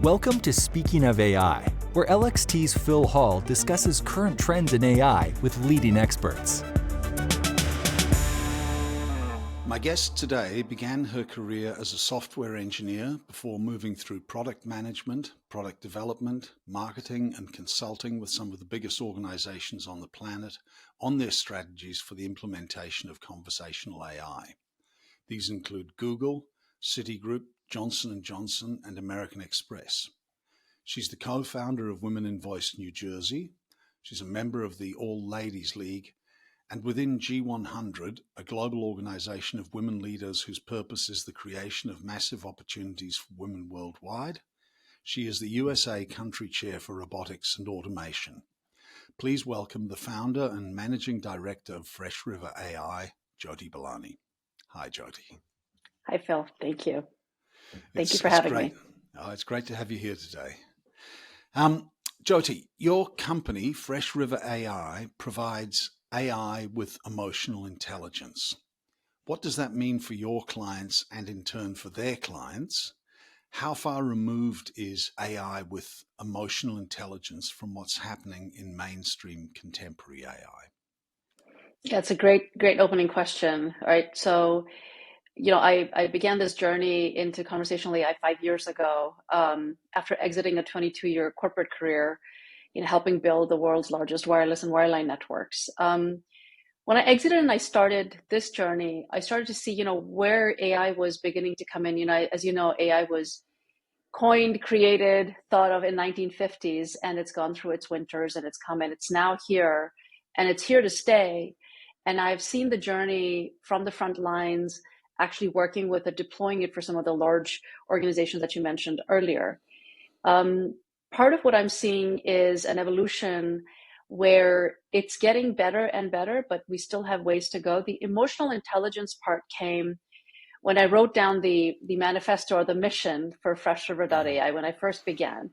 Welcome to Speaking of AI, where LXT's Phil Hall discusses current trends in AI with leading experts. My guest today began her career as a software engineer before moving through product management, product development, marketing, and consulting with some of the biggest organizations on the planet on their strategies for the implementation of conversational AI. These include Google, Citigroup, Johnson & Johnson, and American Express. She's the co-founder of Women in Voice New Jersey. She's a member of the All Ladies League, and within G100, a global organization of women leaders whose purpose is the creation of massive opportunities for women worldwide. She is the USA Country Chair for Robotics and Automation. Please welcome the founder and managing director of Freshriver.ai, Joti Balani. Hi, Joti. Hi, Phil. Thank you. Thank you for having me. Oh, it's great to have you here today. Joti, your company, Freshriver.ai, provides AI with emotional intelligence. What does that mean for your clients and in turn for their clients? How far removed is AI with emotional intelligence from what's happening in mainstream contemporary AI? Yeah, it's a great opening question, right? So, I began this journey into conversational AI 5 years ago after exiting a 22-year corporate career in helping build the world's largest wireless and wireline networks. When I exited and I started this journey, I started to see, where AI was beginning to come in. As you know, AI was coined, created, thought of in 1950s, and it's gone through its winters and it's come and it's now here and it's here to stay. And I've seen the journey from the front lines, actually working with it, deploying it for some of the large organizations that you mentioned earlier. Part of what I'm seeing is an evolution where it's getting better and better, but we still have ways to go. The emotional intelligence part came when I wrote down the manifesto or the mission for Freshriver.ai when I first began,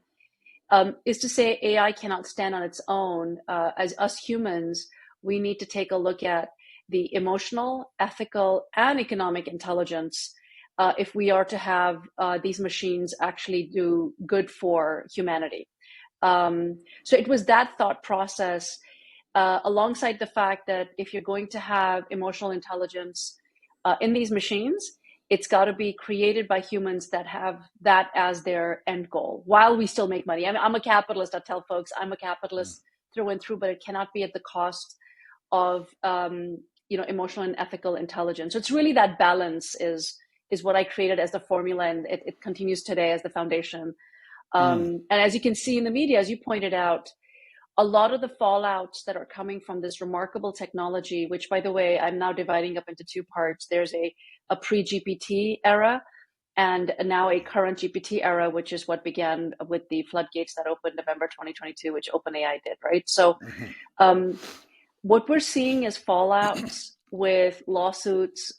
is to say AI cannot stand on its own. As us humans, we need to take a look at the emotional, ethical, and economic intelligence if we are to have these machines actually do good for humanity. So it was that thought process alongside the fact that if you're going to have emotional intelligence in these machines, it's got to be created by humans that have that as their end goal while we still make money. I mean, I'm a capitalist. I tell folks I'm a capitalist through and through, but it cannot be at the cost of emotional and ethical intelligence. So it's really that balance is what I created as the formula, and it continues today as the foundation. And as you can see in the media, as you pointed out, a lot of the fallouts that are coming from this remarkable technology, which, by the way, I'm now dividing up into two parts. There's a pre-GPT era and now a current GPT era, which is what began with the floodgates that opened November 2022, which OpenAI did, right? So what we're seeing is fallouts with lawsuits,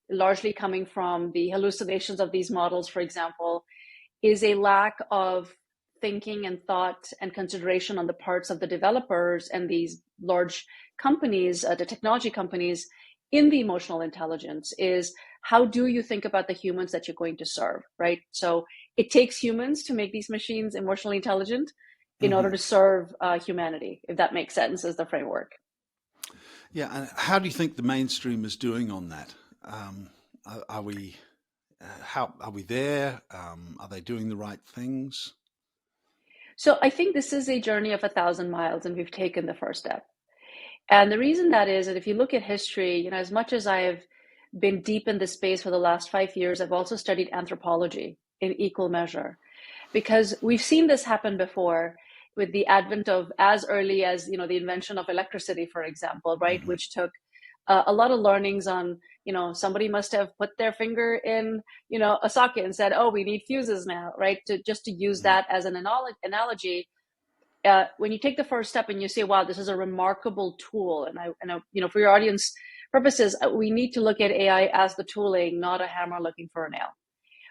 largely coming from the hallucinations of these models, for example, is a lack of thinking and thought and consideration on the parts of the developers and these large companies, the technology companies, in the emotional intelligence is how do you think about the humans that you're going to serve, right? So it takes humans to make these machines emotionally intelligent in order to serve humanity, if that makes sense as the framework. Yeah, and how do you think the mainstream is doing on that? Are we there? Are they doing the right things? So I think this is a journey of 1,000 miles, and we've taken the first step. And the reason that is that if you look at history, as much as I have been deep in this space for the last 5 years, I've also studied anthropology in equal measure, because we've seen this happen before with the advent of as early as, the invention of electricity, for example, right, which took a lot of learnings on, somebody must have put their finger in, a socket and said, oh, we need fuses now, right? Just to use that as an analogy. When you take the first step and you say, wow, this is a remarkable tool. And I for your audience purposes, we need to look at AI as the tooling, not a hammer looking for a nail,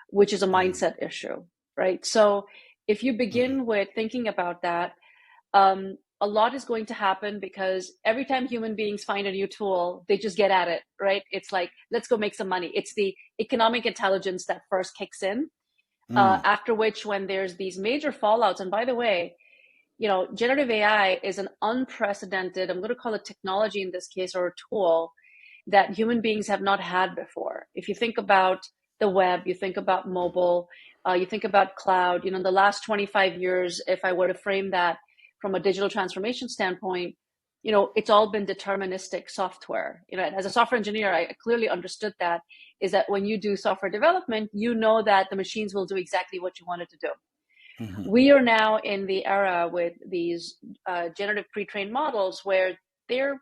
which is a mindset issue, right? So if you begin with thinking about that, a lot is going to happen because every time human beings find a new tool, they just get at it, right? It's like, let's go make some money. It's the economic intelligence that first kicks in. After which, when there's these major fallouts, and by the way, generative AI is an unprecedented, I'm going to call it technology in this case, or a tool that human beings have not had before. If you think about the web, you think about mobile, you think about cloud, the last 25 years, if I were to frame that from a digital transformation standpoint, it's all been deterministic software. As a software engineer, I clearly understood that, is that when you do software development, you know that the machines will do exactly what you want it to do. Mm-hmm. We are now in the era with these generative pre-trained models where they're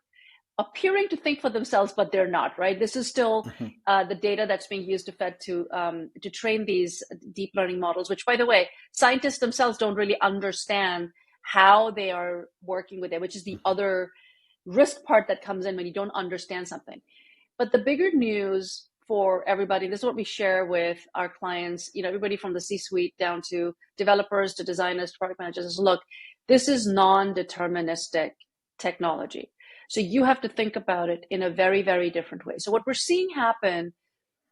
appearing to think for themselves, but they're not, right? This is still the data that's being used to train these deep learning models, which, by the way, scientists themselves don't really understand how they are working with it, which is the other risk part that comes in when you don't understand something. But the bigger news for everybody, this is what we share with our clients, everybody from the C-suite down to developers, to designers, to product managers, is look, this is non-deterministic technology. So you have to think about it in a very, very different way. So what we're seeing happen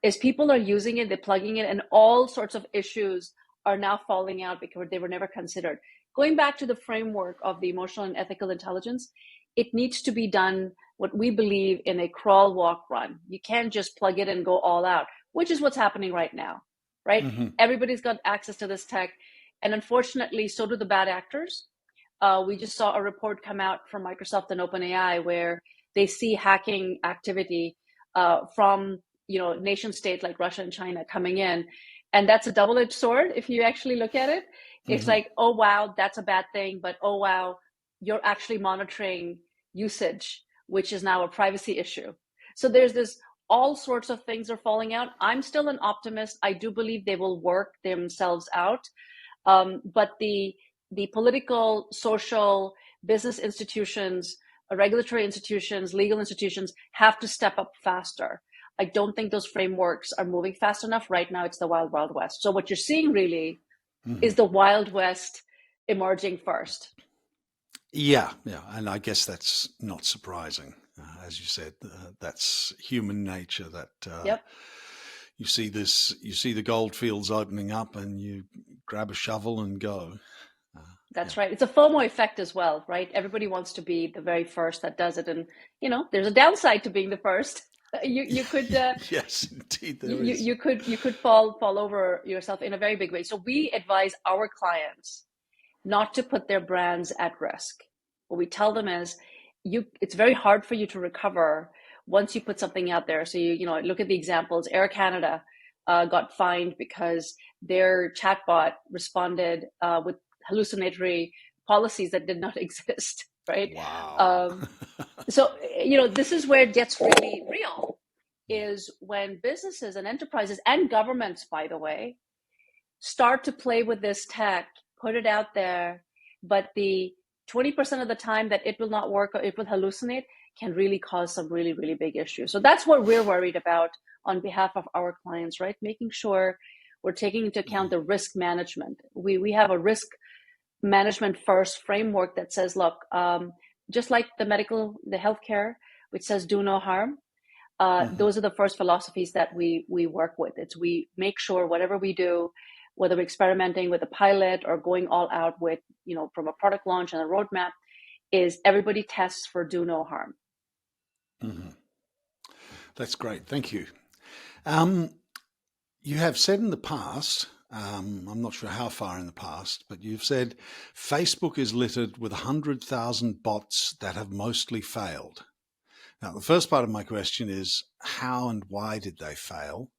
is people are using it, they're plugging it, and all sorts of issues are now falling out because they were never considered. Going back to the framework of the emotional and ethical intelligence, it needs to be done, what we believe, in a crawl, walk, run. You can't just plug it and go all out, which is what's happening right now, right? Mm-hmm. Everybody's got access to this tech. And unfortunately, so do the bad actors. We just saw a report come out from Microsoft and OpenAI where they see hacking activity from nation states like Russia and China coming in. And that's a double-edged sword if you actually look at it. It's like, oh, wow, that's a bad thing. But, oh, wow, you're actually monitoring usage, which is now a privacy issue. So there's this, all sorts of things are falling out. I'm still an optimist. I do believe they will work themselves out. But the political, social, business institutions, regulatory institutions, legal institutions have to step up faster. I don't think those frameworks are moving fast enough. Right now, it's the wild, wild west. So what you're seeing really is the wild west emerging first. Yeah. And I guess that's not surprising. As you said, that's human nature, that you see the gold fields opening up and you grab a shovel and go. That's right. It's a FOMO effect as well, right? Everybody wants to be the very first that does it. And, there's a downside to being the first. You could yes, indeed there is. You could fall over yourself in a very big way. So we advise our clients not to put their brands at risk. What we tell them is, it's very hard for you to recover once you put something out there. So you look at the examples. Air Canada got fined because their chatbot responded with hallucinatory policies that did not exist. Right? Wow. So, this is where it gets really real, is when businesses and enterprises and governments, by the way, start to play with this tech, put it out there, but the 20% of the time that it will not work or it will hallucinate can really cause some really, really big issues. So that's what we're worried about on behalf of our clients, right? Making sure we're taking into account the risk management. We have a risk management first framework that says, look, just like the healthcare, which says do no harm, those are the first philosophies that we work with. We make sure whatever we do, whether we're experimenting with a pilot or going all out with, from a product launch and a roadmap, is everybody tests for do no harm. That's great. Thank you. You have said in the past, I'm not sure how far in the past, but you've said Facebook is littered with 100,000 bots that have mostly failed. Now, the first part of my question is, how and why did they fail?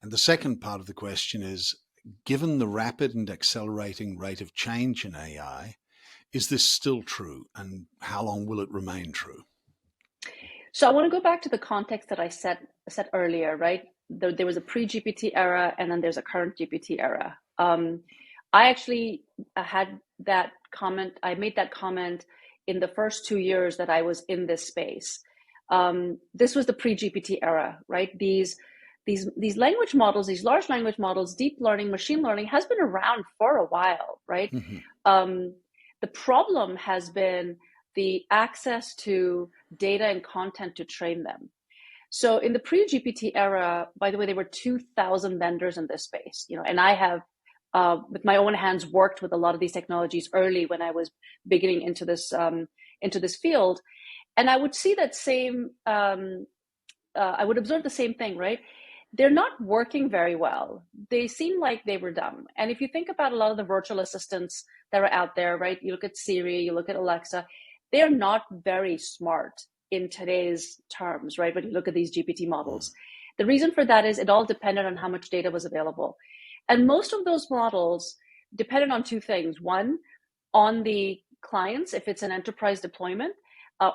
And the second part of the question is, given the rapid and accelerating rate of change in AI, is this still true? And how long will it remain true? So I want to go back to the context that I said earlier, right? There was a pre-GPT era, and then there's a current GPT era. I actually had that comment. I made that comment in the first 2 years that I was in this space. This was the pre-GPT era, right? These language models, these large language models, deep learning, machine learning has been around for a while, right? The problem has been the access to data and content to train them. So in the pre-GPT era, by the way, there were 2,000 vendors in this space, and I have with my own hands, worked with a lot of these technologies early when I was beginning into this field. And I would see that same, I would observe the same thing, right? They're not working very well. They seem like they were dumb. And if you think about a lot of the virtual assistants that are out there, right? You look at Siri, you look at Alexa, they're not very smart in today's terms, right? When you look at these GPT models. The reason for that is it all depended on how much data was available. And most of those models depended on two things. One, on the clients, if it's an enterprise deployment,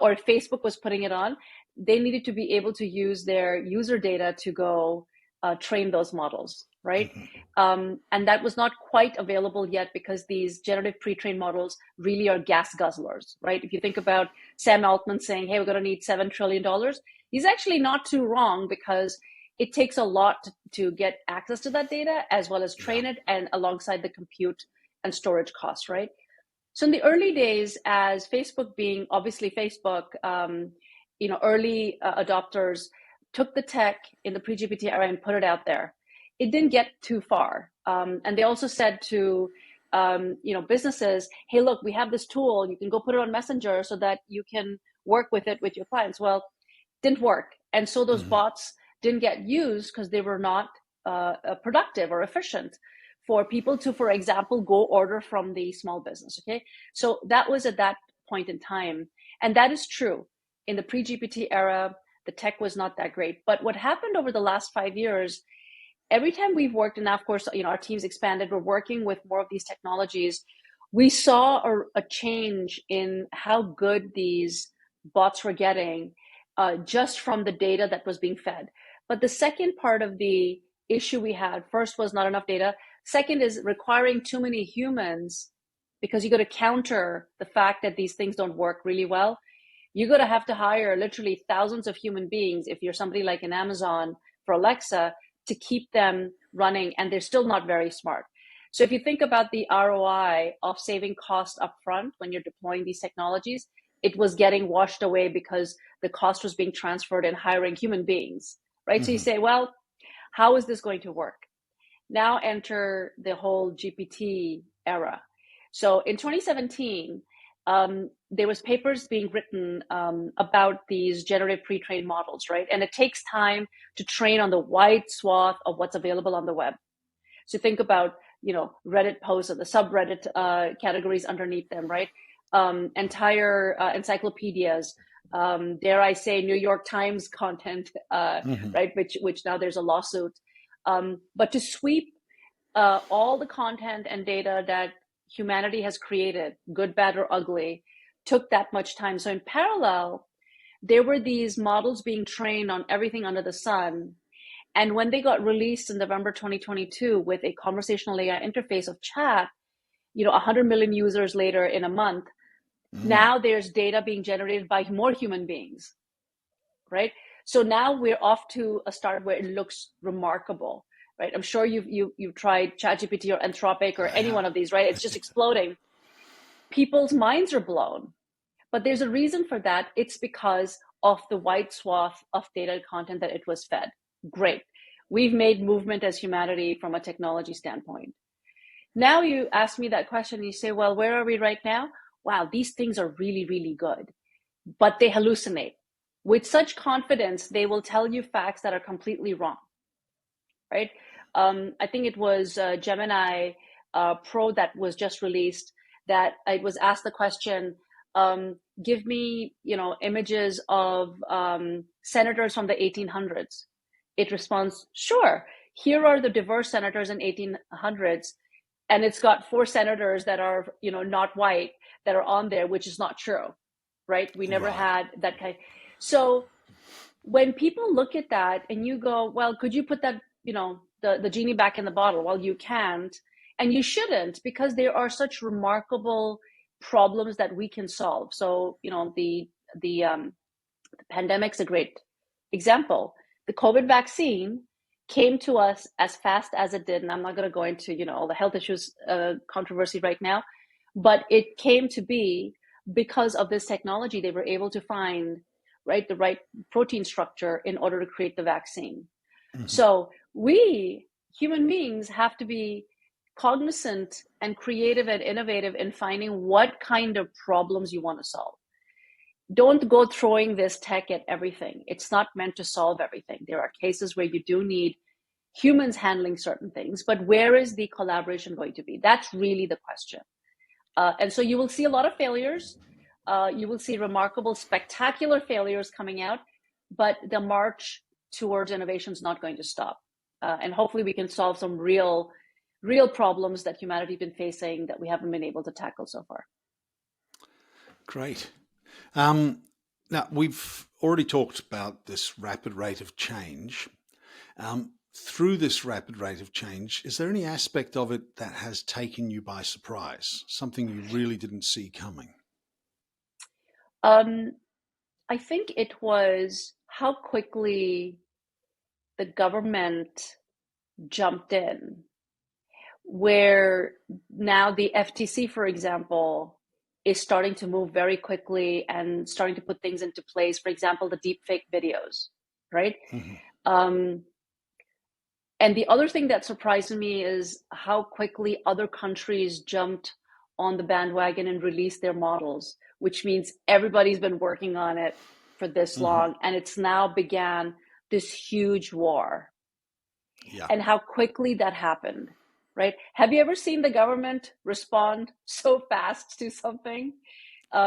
or if Facebook was putting it on, they needed to be able to use their user data to go train those models, right? And that was not quite available yet because these generative pre-trained models really are gas guzzlers, right? If you think about Sam Altman saying, hey, we're going to need $7 trillion, he's actually not too wrong, because it takes a lot to get access to that data as well as train it, and alongside the compute and storage costs, right? So in the early days, as Facebook being obviously Facebook, early adopters took the tech in the pre-GPT era and put it out there. It didn't get too far. And they also said to businesses, hey, look, we have this tool. You can go put it on Messenger so that you can work with it with your clients. Well, didn't work. And so those bots didn't get used because they were not productive or efficient for people to, for example, go order from the small business, okay? So that was at that point in time. And that is true. In the pre-GPT era, the tech was not that great. But what happened over the last 5 years, every time we've worked, and now, of course, our team's expanded, we're working with more of these technologies, we saw a change in how good these bots were getting just from the data that was being fed. But the second part of the issue we had, first was not enough data. Second is requiring too many humans, because you got to counter the fact that these things don't work really well. You're going to have to hire literally thousands of human beings if you're somebody like an Amazon for Alexa to keep them running, and they're still not very smart. So if you think about the ROI of saving cost upfront when you're deploying these technologies, it was getting washed away because the cost was being transferred and hiring human beings, right? So you say, well, how is this going to work? Now enter the whole GPT era. So in 2017, there was papers being written about these generative pre-trained models, right? And it takes time to train on the wide swath of what's available on the web. So think about, Reddit posts or the subreddit categories underneath them, right? Entire encyclopedias, dare I say, New York Times content, right? Which now there's a lawsuit. But to sweep all the content and data that humanity has created, good, bad, or ugly, took that much time. So in parallel, there were these models being trained on everything under the sun. And when they got released in November 2022 with a conversational AI interface of chat, 100 million users later in a month, now there's data being generated by more human beings, right? So now we're off to a start where it looks remarkable, right? I'm sure you've tried ChatGPT or Anthropic or any one of these, right? It's just exploding. People's minds are blown, but there's a reason for that. It's because of the wide swath of data content that it was fed. Great. We've made movement as humanity from a technology standpoint. Now you ask me that question and you say, well, where are we right now? Wow, these things are really, really good, but they hallucinate. With such confidence, they will tell you facts that are completely wrong, right? I think it was Gemini Pro that was just released, that it was asked the question, give me, images of senators from the 1800s. It responds, sure, here are the diverse senators in 1800s. And it's got 4 senators that are, not white that are on there, which is not true, right? We never had that kind. So when people look at that and you go, well, could you put that, the genie back in the bottle? Well, you can't, and you shouldn't, because there are such remarkable problems that we can solve. So, the pandemic's a great example. The COVID vaccine came to us as fast as it did, and I'm not going to go into, all the health issues controversy right now, but it came to be because of this technology. They were able to find the right protein structure in order to create the vaccine. So we human beings have to be cognizant and creative and innovative in finding what kind of problems you want to solve. Don't go throwing this tech at everything. It's not meant to solve everything. There are cases where you do need humans handling certain things, but where is the collaboration going to be? That's really the question. And so you will see a lot of failures. You will see remarkable, spectacular failures coming out, but the march towards innovation is not going to stop. And hopefully we can solve some real problems that humanity has been facing that we haven't been able to tackle so far. Great. Now, we've already talked about this rapid rate of change. Through this rapid rate of change, is there any aspect of it that has taken you by surprise, something you really didn't see coming? I think it was how quickly the government jumped in, where now the FTC, for example, is starting to move very quickly and starting to put things into place. For example, the deepfake videos, right? Mm-hmm. And the other thing that surprised me is how quickly other countries jumped on the bandwagon and released their models, which means everybody's been working on it for this mm-hmm. long, and it's now began this huge war. Yeah. And how quickly that happened, right? Have you ever seen the government respond so fast to something?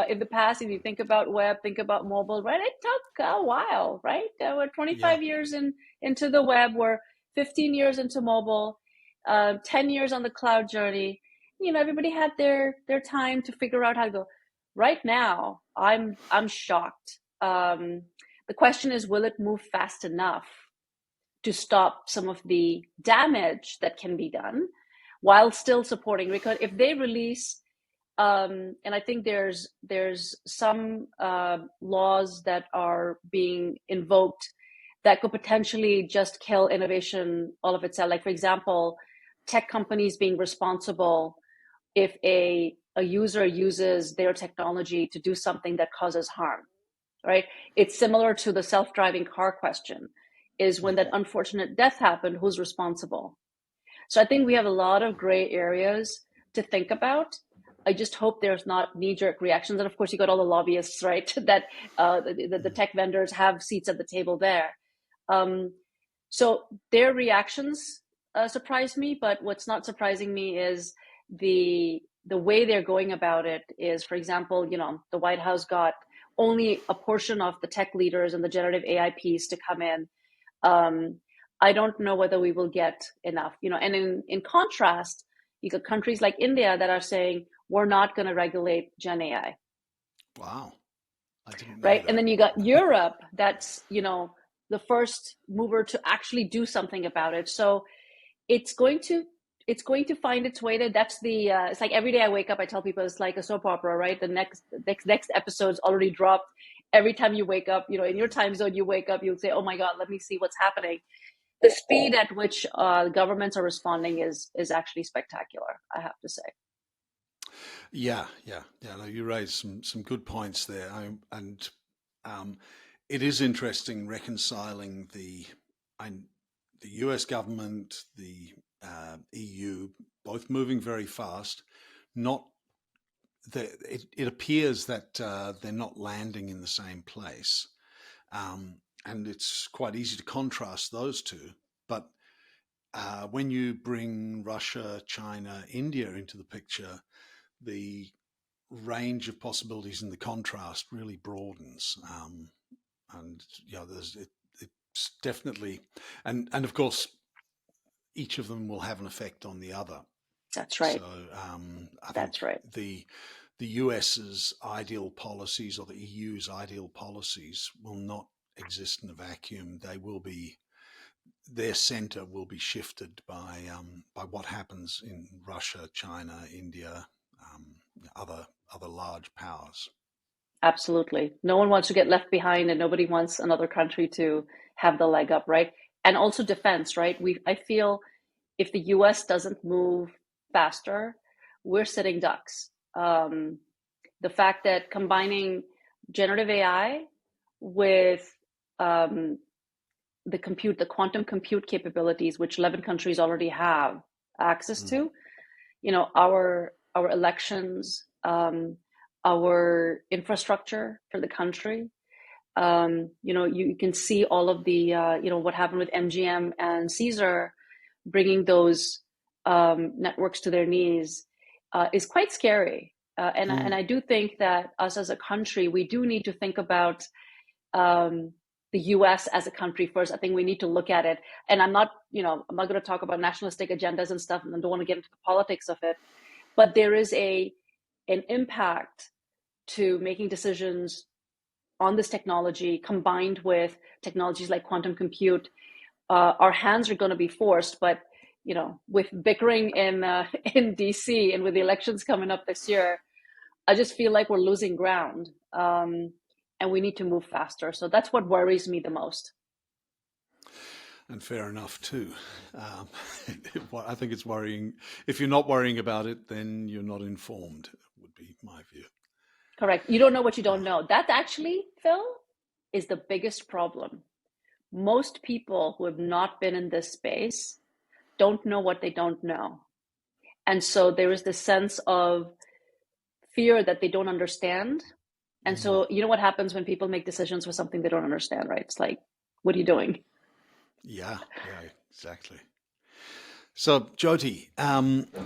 In the past, if you think about web, think about mobile, right? It took a while, right? We're 25 years into the web. We're 15 years into mobile, 10 years on the cloud journey. You know, everybody had their time to figure out how to go. Right now, I'm shocked. The question is, will it move fast enough to stop some of the damage that can be done while still supporting? Because if they release, and I think there's some laws that are being invoked that could potentially just kill innovation all of itself. Like, for example, tech companies being responsible if a user uses their technology to do something that causes harm, right? It's similar to the self-driving car question, is when that unfortunate death happened, who's responsible? So I think we have a lot of gray areas to think about. I just hope there's not knee-jerk reactions. And of course, you got all the lobbyists, right? That the tech vendors have seats at the table there. So their reactions surprise me, but what's not surprising me is the way they're going about it is, for example, you know, the White House got only a portion of the tech leaders and the generative AI piece to come in. I don't know whether we will get enough, you know, and in contrast, you got countries like India that are saying, we're not going to regulate Gen AI. Wow. I didn't know right. that. And then you got Europe that's, you know, the first mover to actually do something about it. So it's going to find its way there. That's the, it's like every day I wake up, I tell people it's like a soap opera, right? The next episode's already dropped. Every time you wake up, you know, in your time zone, you wake up, you'll say, oh my God, let me see what's happening. The speed at which governments are responding is actually spectacular, I have to say. Yeah. No, you raised some good points there, and it is interesting reconciling the U.S. government, the EU, both moving very fast. It appears that they're not landing in the same place. And it's quite easy to contrast those two. But when you bring Russia, China, India into the picture, the range of possibilities in the contrast really broadens. And you know, it's definitely, and of course, each of them will have an effect on the other. That's right. So I think that's right. The US's ideal policies or the EU's ideal policies will not exist in a vacuum. Their center will be shifted by what happens in Russia, China, India, other large powers. Absolutely. No one wants to get left behind, and nobody wants another country to have the leg up, right? And also defense, right? I feel if the US doesn't move faster, we're sitting ducks. The fact that combining generative AI with the quantum compute capabilities, which 11 countries already have access to, our elections, our infrastructure for the country. You can see all of the what happened with MGM and Caesar, bringing those networks to their knees is quite scary. And I do think that us as a country, we do need to think about the US as a country first. I think we need to look at it. And I'm not going to talk about nationalistic agendas and stuff, and I don't want to get into the politics of it. But there is an impact to making decisions on this technology combined with technologies like quantum compute. Our hands are going to be forced, but with bickering in DC and with the elections coming up this year, I just feel like we're losing ground, and we need to move faster. So that's what worries me the most. And fair enough too. I think it's worrying. If you're not worrying about it, then you're not informed, would be my view. Correct. You don't know what you don't know. That actually, Phil, is the biggest problem. Most people who have not been in this space don't know what they don't know. And so there is this sense of fear that they don't understand. And so you know what happens when people make decisions for something they don't understand, right? It's like, what are you doing? Yeah, exactly. So, Joti,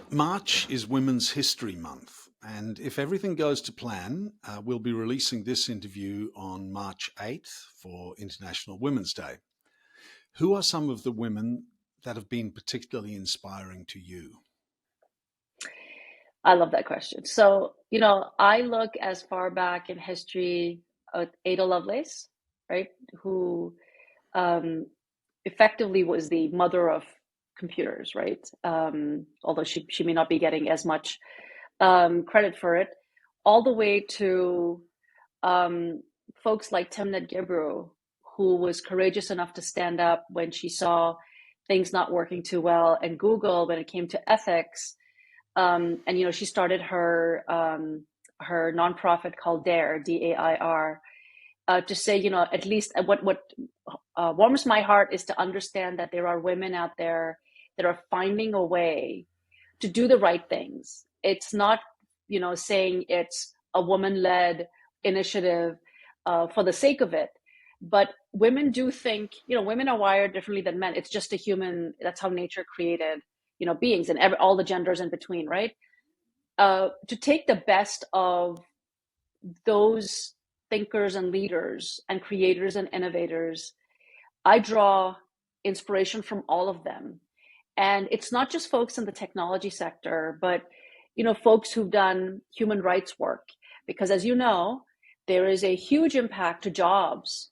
March is Women's History Month. And if everything goes to plan, we'll be releasing this interview on March 8th for International Women's Day. Who are some of the women that have been particularly inspiring to you? I love that question. So, I look as far back in history, Ada Lovelace, right, who effectively was the mother of computers, right? Although she may not be getting as much credit for it, all the way to folks like Timnit Gebru, who was courageous enough to stand up when she saw things not working too well, and Google when it came to ethics. And she started her nonprofit called DAIR, DAIR, to say, at least what warms my heart is to understand that there are women out there that are finding a way to do the right things. It's not, saying it's a woman-led initiative for the sake of it, but women do think, women are wired differently than men. It's just that's how nature created, beings and all the genders in between, right? To take the best of those thinkers and leaders and creators and innovators, I draw inspiration from all of them. And it's not just folks in the technology sector, but, folks who've done human rights work, because as you know, there is a huge impact to jobs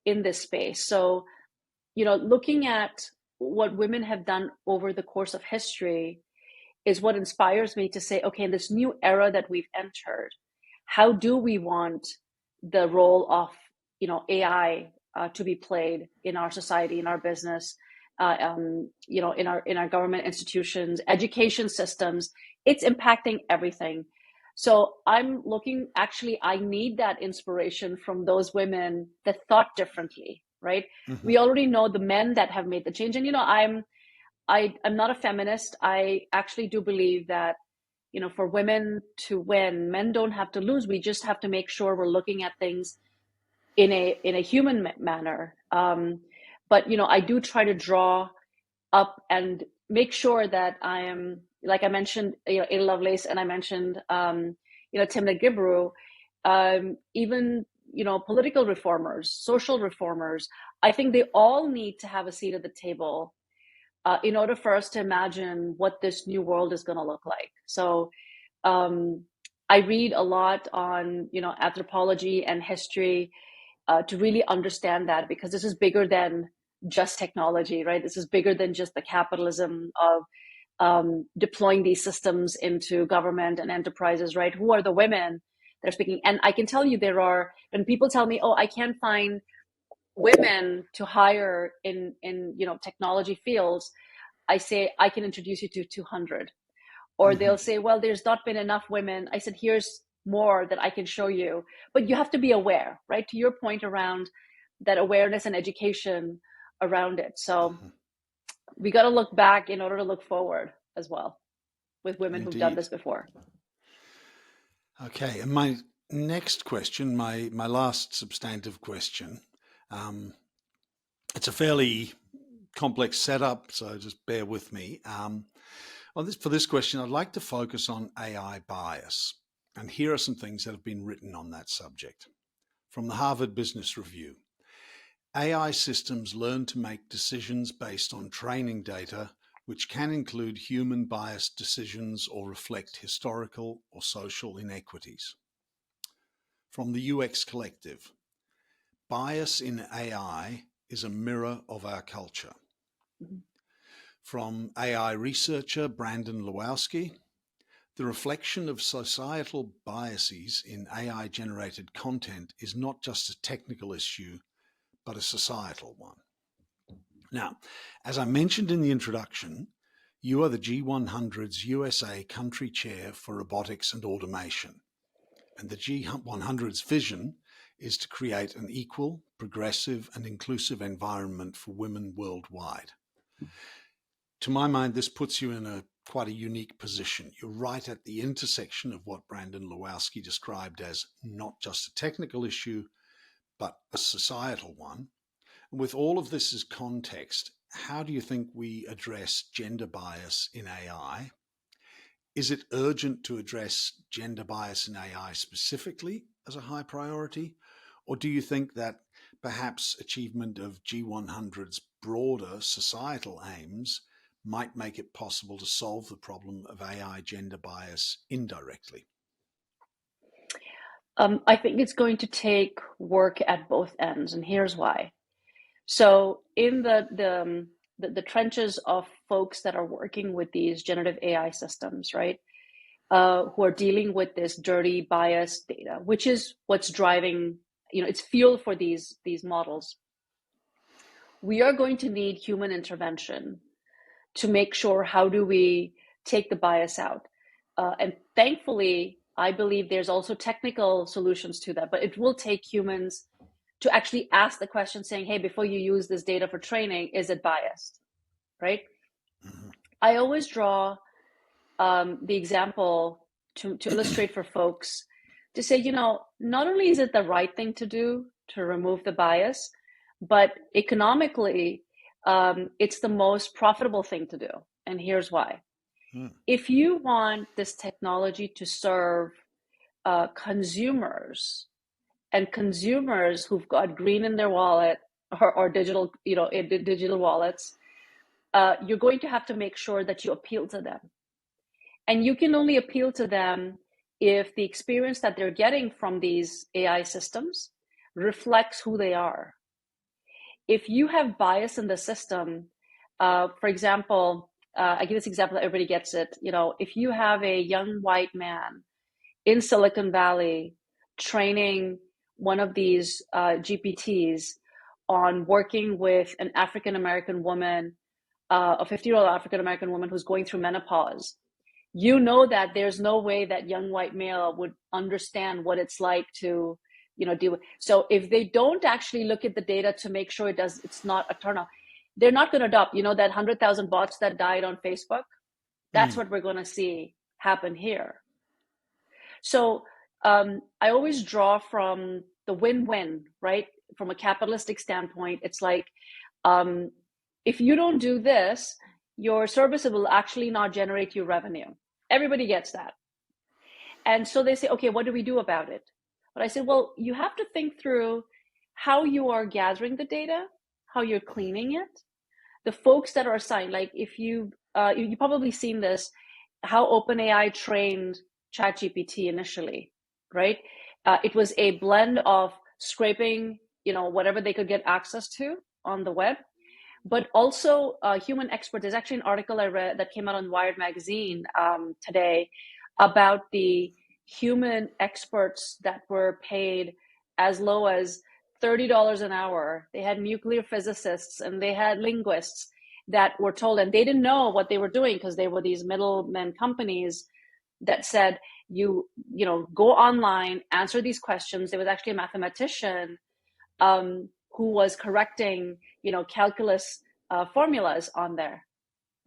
in this space. So, looking at what women have done over the course of history is what inspires me to say, okay, in this new era that we've entered, how do we want the role of, AI to be played in our society, in our business, in our government institutions, education systems? It's impacting everything. So I'm looking, actually, I need that inspiration from those women that thought differently, right? Mm-hmm. We already know the men that have made the change. And, I'm not a feminist. I actually do believe that, for women to win, men don't have to lose. We just have to make sure we're looking at things in a human manner. But, I do try to draw up and make sure that I am, like I mentioned, Ada Lovelace, and I mentioned, Timnit Gebru, even, political reformers, social reformers. I think they all need to have a seat at the table in order for us to imagine what this new world is going to look like. So I read a lot on, anthropology and history to really understand that, because this is bigger than just technology, right? This is bigger than just the capitalism of deploying these systems into government and enterprises, right? Who are the women that are speaking? And I can tell you when people tell me, oh, I can't find women to hire in technology fields, I say, I can introduce you to 200. Or mm-hmm. They'll say, well, there's not been enough women. I said, here's more that I can show you. But you have to be aware, right? To your point around that awareness and education around it. So mm-hmm. we got to look back in order to look forward as well with women who've done Indeed. this before. Okay, and my next question, my last substantive question, it's a fairly complex setup, so just bear with me. For this question, I'd like to focus on AI bias. And here are some things that have been written on that subject. From the Harvard Business Review, AI systems learn to make decisions based on training data, which can include human biased decisions or reflect historical or social inequities. From the UX Collective, bias in AI is a mirror of our culture. Mm-hmm. From AI researcher Brandon Lewowski, the reflection of societal biases in AI-generated content is not just a technical issue, but a societal one. Now, as I mentioned in the introduction, you are the G100's USA Country Chair for Robotics and Automation, and the G100's vision is to create an equal, progressive, and inclusive environment for women worldwide. To my mind, this puts you in quite a unique position. You're right at the intersection of what Brandon Lewowski described as not just a technical issue, but a societal one. And with all of this as context, how do you think we address gender bias in AI? Is it urgent to address gender bias in AI specifically as a high priority? Or do you think that perhaps achievement of G100's broader societal aims might make it possible to solve the problem of AI gender bias indirectly? I think it's going to take work at both ends, and here's why. So in the trenches of folks that are working with these generative AI systems, right, who are dealing with this dirty bias data, which is what's driving, it's fuel for these models. We are going to need human intervention to make sure how do we take the bias out. And thankfully, I believe there's also technical solutions to that, but it will take humans to actually ask the question saying, hey, before you use this data for training, is it biased, right? Mm-hmm. I always draw the example to illustrate for folks to say, not only is it the right thing to do to remove the bias, but economically, it's the most profitable thing to do. And here's why. If you want this technology to serve consumers, and consumers who've got green in their wallet or digital, digital wallets, you're going to have to make sure that you appeal to them. And you can only appeal to them if the experience that they're getting from these AI systems reflects who they are. If you have bias in the system, for example, I give this example that everybody gets it. If you have a young white man in Silicon Valley training one of these GPTs on working with an African-American woman, a 50-year-old African-American woman who's going through menopause, that there's no way that young white male would understand what it's like to, deal with. So if they don't actually look at the data to make sure it's not a turnoff, they're not going to adopt, that 100,000 bots that died on Facebook. That's what we're going to see happen here. So I always draw from the win-win, right? From a capitalistic standpoint, it's like, if you don't do this, your services will actually not generate you revenue. Everybody gets that. And so they say, okay, what do we do about it? But I said, well, you have to think through how you are gathering the data, how you're cleaning it. The folks that are assigned, like if you've probably seen this, how OpenAI trained ChatGPT initially, right? It was a blend of scraping, whatever they could get access to on the web, but also human experts. There's actually an article I read that came out on Wired magazine today about the human experts that were paid as low as $30 an hour. They had nuclear physicists and they had linguists that were told, and they didn't know what they were doing because they were these middlemen companies that said, you go online, answer these questions. There was actually a mathematician who was correcting, calculus formulas on there,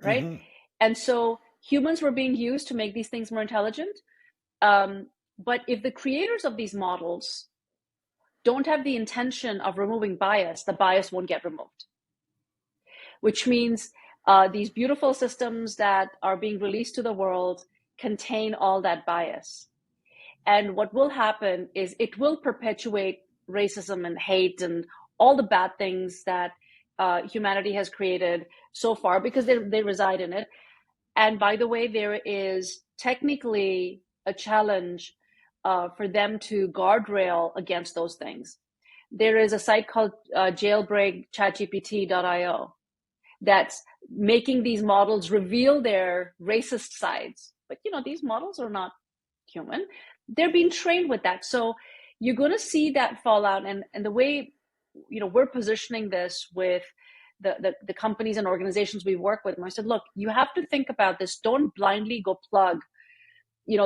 right? Mm-hmm. And so humans were being used to make these things more intelligent. But if the creators of these models don't have the intention of removing bias, the bias won't get removed. Which means these beautiful systems that are being released to the world contain all that bias. And what will happen is it will perpetuate racism and hate and all the bad things that humanity has created so far, because they reside in it. And by the way, there is technically a challenge for them to guardrail against those things. There is a site called jailbreakchatgpt.io that's making these models reveal their racist sides. But these models are not human. They're being trained with that. So you're going to see that fallout. And the way we're positioning this with the companies and organizations we work with, and I said, look, you have to think about this. Don't blindly go plug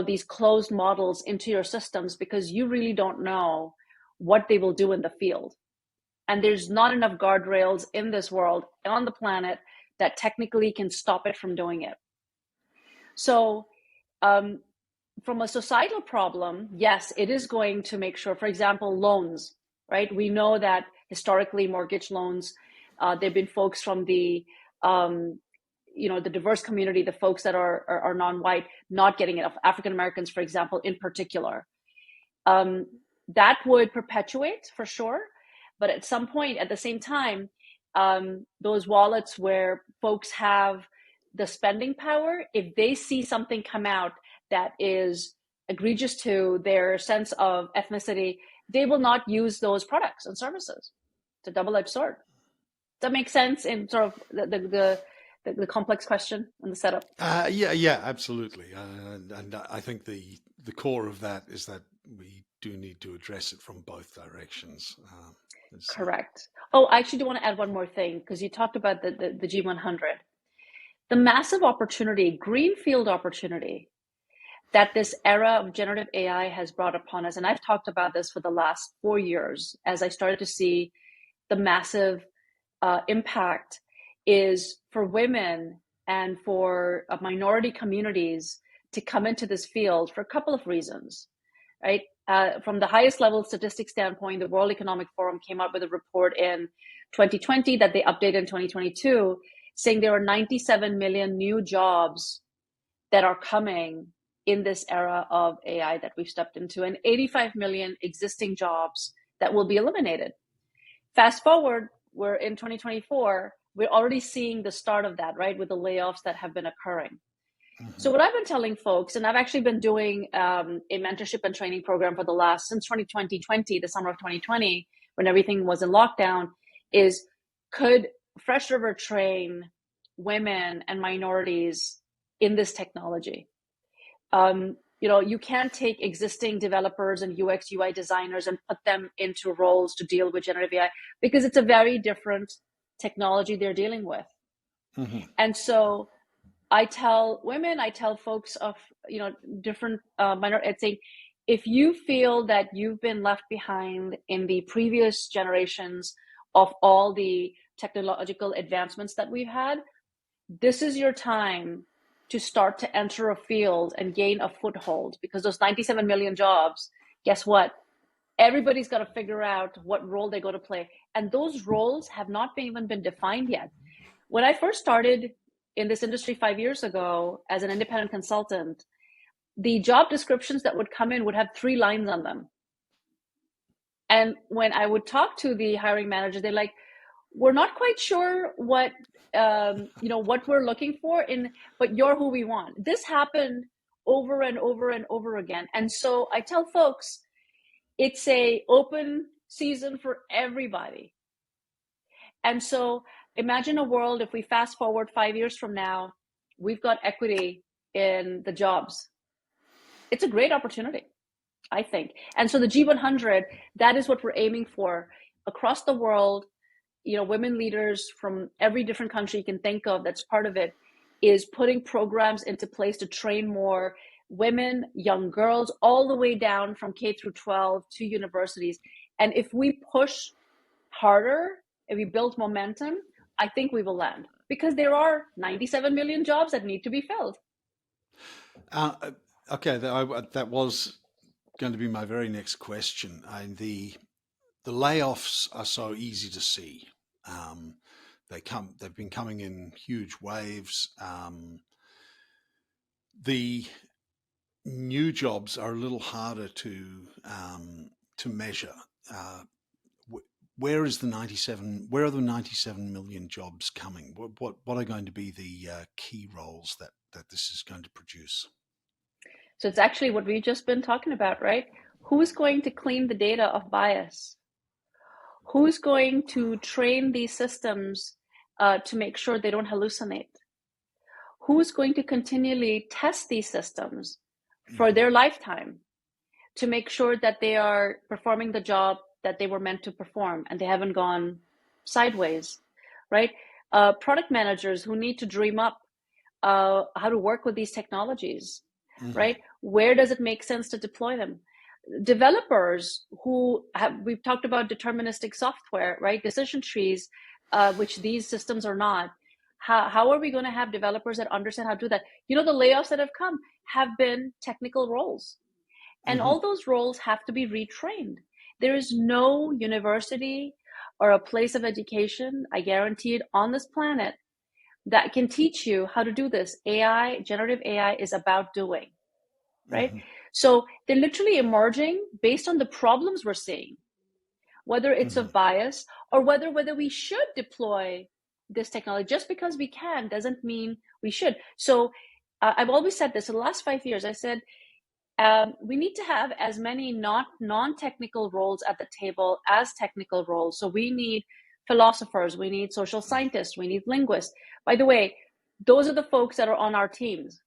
these closed models into your systems, because you really don't know what they will do in the field. And there's not enough guardrails in this world, on the planet, that technically can stop it from doing it. So from a societal problem, yes, it is going to make sure, for example, loans, right? We know that historically mortgage loans, there've been folks from the the diverse community, the folks that are non-white, not getting it. African Americans, for example, in particular. That would perpetuate for sure. But at some point, at the same time, those wallets where folks have the spending power, if they see something come out that is egregious to their sense of ethnicity, they will not use those products and services. It's a double-edged sword. Does that make sense in sort of the complex question and the setup? Yeah, absolutely. And I think the core of that is that we do need to address it from both directions. Correct. Oh, I actually do want to add one more thing, because you talked about the G100. The massive opportunity, greenfield opportunity, that this era of generative AI has brought upon us. And I've talked about this for the last 4 years as I started to see the massive impact is for women and for minority communities to come into this field for a couple of reasons, right? From the highest level statistics standpoint, the World Economic Forum came up with a report in 2020 that they updated in 2022, saying there are 97 million new jobs that are coming in this era of AI that we've stepped into, and 85 million existing jobs that will be eliminated. Fast forward, we're in 2024, we're already seeing the start of that, right, with the layoffs that have been occurring. Mm-hmm. So what I've been telling folks, and I've actually been doing a mentorship and training program since 2020, the summer of 2020, when everything was in lockdown, is could Freshriver train women and minorities in this technology? You can't take existing developers and UX, UI designers and put them into roles to deal with generative AI, because it's a very different technology they're dealing with. Mm-hmm. And so I tell women, I tell folks of, different minorities, saying, if you feel that you've been left behind in the previous generations of all the technological advancements that we've had, this is your time to start to enter a field and gain a foothold, because those 97 million jobs, guess what? Everybody's got to figure out what role they're going to play. And those roles have not even been defined yet. When I first started in this industry 5 years ago as an independent consultant, the job descriptions that would come in would have 3 lines on them. And when I would talk to the hiring manager, they're like, we're not quite sure what we're looking for, but you're who we want. This happened over and over and over again. And so I tell folks, it's a open season for everybody. And so imagine a world, if we fast forward 5 years from now, we've got equity in the jobs. It's a great opportunity, I think. And so the G100, that is what we're aiming for across the world. Women leaders from every different country you can think of that's part of it, is putting programs into place to train more women, young girls, all the way down from K through 12 to universities. And if we push harder, if we build momentum, I think we will land, because there are 97 million jobs that need to be filled. Okay, that was going to be my very next question. The layoffs are so easy to see. They've been coming in huge waves. The new jobs are a little harder to measure. Where are the 97 million jobs coming? What are going to be the key roles that this is going to produce? So it's actually what we've just been talking about, right? Who's going to clean the data of bias? Who's going to train these systems to make sure they don't hallucinate? Who's going to continually test these systems for their lifetime to make sure that they are performing the job that they were meant to perform and they haven't gone sideways, right? Product managers who need to dream up how to work with these technologies, right? Where does it make sense to deploy them? Developers we've talked about deterministic software, right? Decision trees, which these systems are not. How are we going to have developers that understand how to do that? The layoffs that have come have been technical roles. And all those roles have to be retrained. There is no university or a place of education, I guarantee it, on this planet that can teach you how to do this. AI, generative AI is about doing, right? So they're literally emerging based on the problems we're seeing, whether it's of bias or whether we should deploy this technology. Just because we can doesn't mean we should. So I've always said this in the last 5 years. I said, we need to have as many non-technical roles at the table as technical roles. So we need philosophers, we need social scientists, we need linguists. By the way, those are the folks that are on our teams.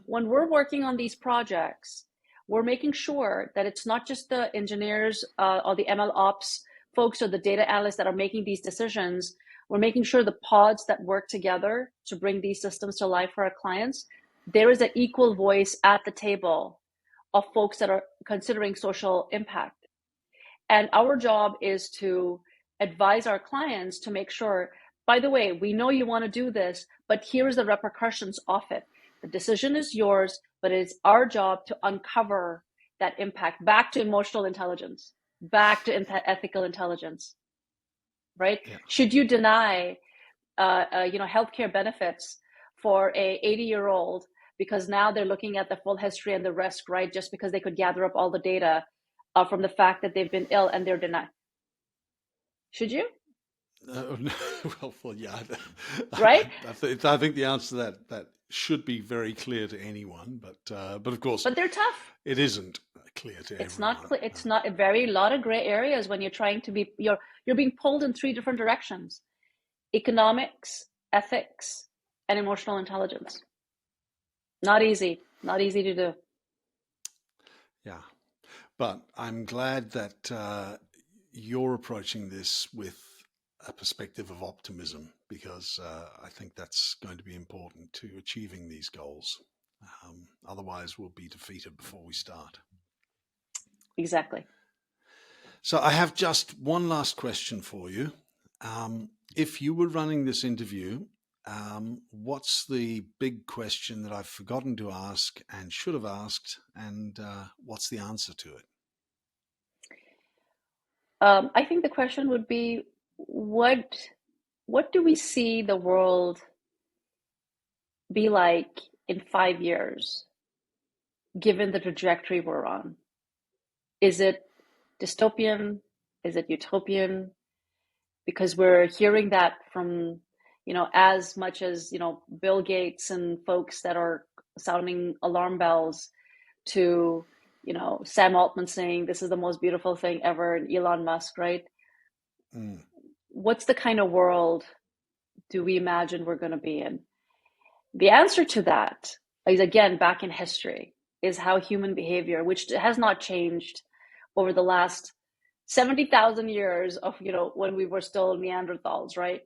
When we're working on these projects, we're making sure that it's not just the engineers or the ML ops folks or the data analysts that are making these decisions. We're making sure the pods that work together to bring these systems to life for our clients, there is an equal voice at the table of folks that are considering social impact. And our job is to advise our clients to make sure, by the way, we know you want to do this, but here's the repercussions of it. The decision is yours, but it's our job to uncover that impact back to emotional intelligence, back to ethical intelligence, right? Yeah. Should you deny, healthcare benefits for a 80-year-old because now they're looking at the full history and the risk, right? Just because they could gather up all the data from the fact that they've been ill and they're denied. Should you? Well, yeah. Right? I think the answer to that should be very clear to anyone, but of course, but they're tough. It isn't clear to everyone. It's not clear. It's not a lot of gray areas when you're trying to be. You're being pulled in 3 different directions: economics, ethics, and emotional intelligence. Not easy to do. Yeah, but I'm glad that you're approaching this with a perspective of optimism, because I think that's going to be important to achieving these goals. Otherwise, we'll be defeated before we start. Exactly. So I have just one last question for you. If you were running this interview, what's the big question that I've forgotten to ask and should have asked, and what's the answer to it? I think the question would be, what do we see the world be like in 5 years, given the trajectory we're on? Is it dystopian? Is it utopian? Because we're hearing that from, as much as, Bill Gates and folks that are sounding alarm bells, to, Sam Altman saying this is the most beautiful thing ever, and Elon Musk, right? What's the kind of world do we imagine we're going to be in? The answer to that is, again, back in history, is how human behavior, which has not changed over the last 70,000 years of, when we were still Neanderthals, right?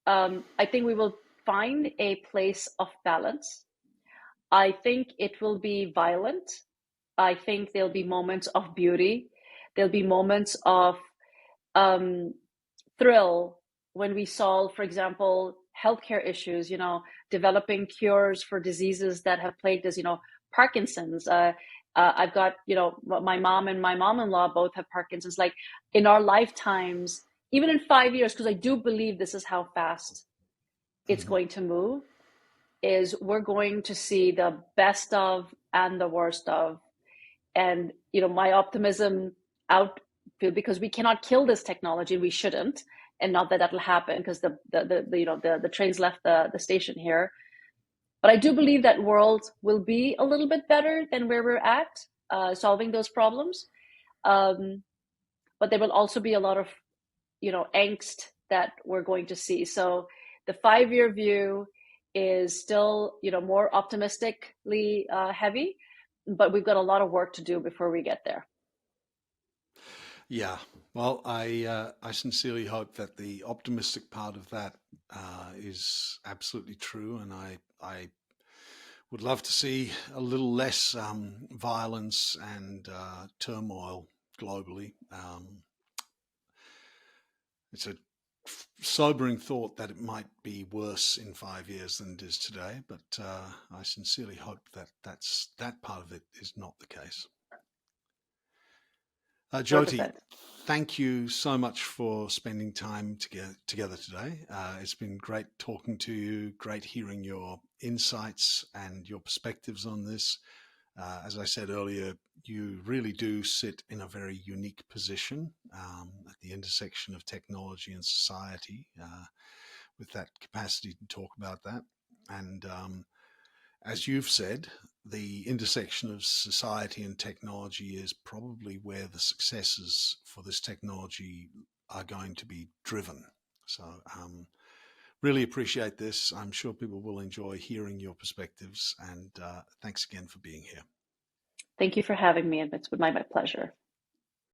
I think we will find a place of balance. I think it will be violent. I think there'll be moments of beauty. There'll be moments of thrill when we solve, for example, healthcare issues, developing cures for diseases that have plagued us, Parkinson's. I've got, my mom and my mom-in-law both have Parkinson's. Like in our lifetimes, even in 5 years, because I do believe this is how fast it's going to move, is we're going to see the best of and the worst of. And, my optimism out, because we cannot kill this technology, we shouldn't, and not that that'll happen because the trains left the station here. But I do believe that world will be a little bit better than where we're at, solving those problems. But there will also be a lot of, angst that we're going to see. So the 5-year view is still, more optimistically heavy, but we've got a lot of work to do before we get there. Yeah, well, I sincerely hope that the optimistic part of that is absolutely true, and I would love to see a little less violence and turmoil globally. It's a sobering thought that it might be worse in 5 years than it is today, but I sincerely hope that that part of it is not the case. Joti, thank you so much for spending time together today. It's been great talking to you, great hearing your insights and your perspectives on this. As I said earlier, you really do sit in a very unique position at the intersection of technology and society, with that capacity to talk about that. And as you've said, the intersection of society and technology is probably where the successes for this technology are going to be driven. So really appreciate this. I'm sure people will enjoy hearing your perspectives, and thanks again for being here. Thank you for having me, and it's been my pleasure.